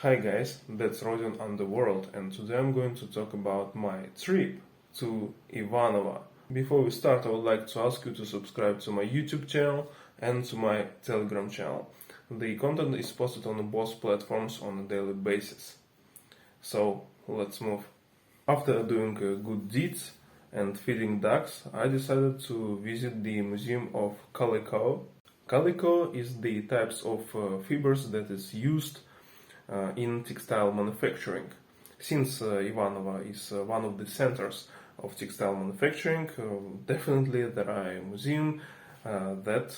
Hi guys, that's Rodion Underworld, and today I'm going to talk about my trip to Ivanovo. Before we start, I would like to ask you to subscribe to my YouTube channel and to my Telegram channel. The content is posted on both platforms on a daily basis. So, let's move. After doing good deeds and feeding ducks, I decided to visit the Museum of Calico. Calico is the types of fibers that is used in textile manufacturing. Since Ivanovo is one of the centers of textile manufacturing, definitely there are a museum that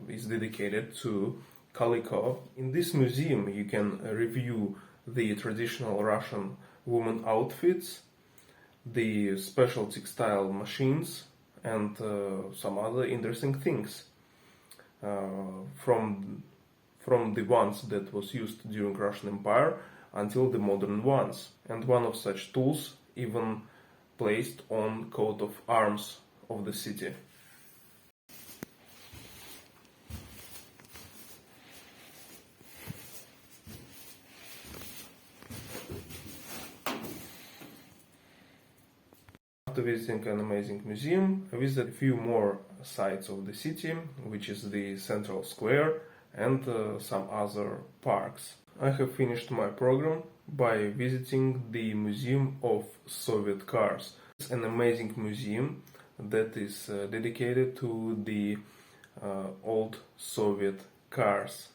is dedicated to calico. In this museum you can review the traditional Russian women outfits, the special textile machines, and some other interesting things from the ones that was used during Russian Empire until the modern ones, and one of such tools even placed on coat of arms of the city. After visiting an amazing museum, I visited a few more sites of the city, which is the Central Square and some other parks. I have finished my program by visiting the Museum of Soviet Cars. It's an amazing museum that is dedicated to the old Soviet cars,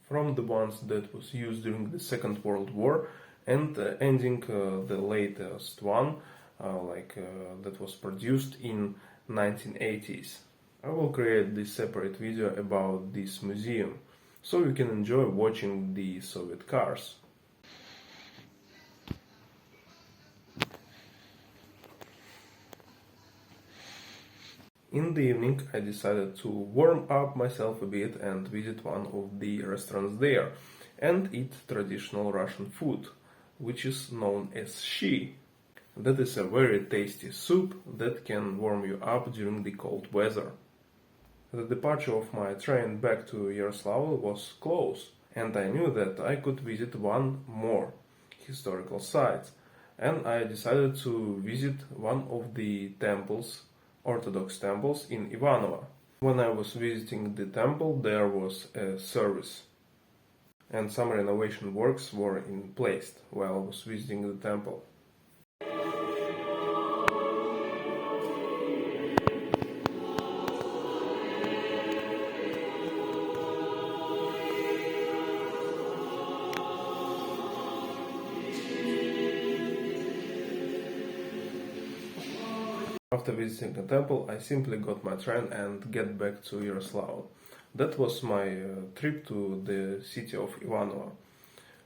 from the ones that was used during the Second World War and ending the latest one that was produced in 1980s. I will create this separate video about this museum, so you can enjoy watching the Soviet cars. In the evening I decided to warm up myself a bit and visit one of the restaurants there and eat traditional Russian food, which is known as shi. That is a very tasty soup that can warm you up during the cold weather. The departure of my train back to Yaroslavl was close, and I knew that I could visit one more historical site, and I decided to visit one of the temples, Orthodox temples in Ivanovo. When I was visiting the temple, there was a service, and some renovation works were in place while I was visiting the temple. After visiting the temple, I simply got my train and get back to Yaroslavl. That was my trip to the city of Ivanovo.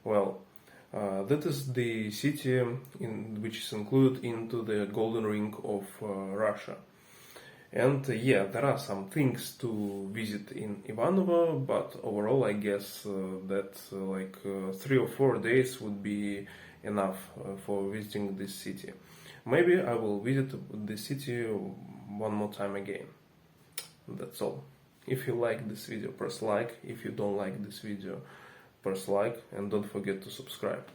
Well, that is the city which is included into the Golden Ring of Russia. And yeah, there are some things to visit in Ivanovo, but overall I guess that 3 or 4 days would be enough for visiting this city. Maybe I will visit the city one more time again. That's all. If you like this video, press like. If you don't like this video, press like, and don't forget to subscribe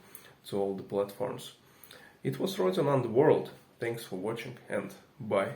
to all the platforms. It was Rodion Underworld. Thanks for watching and bye.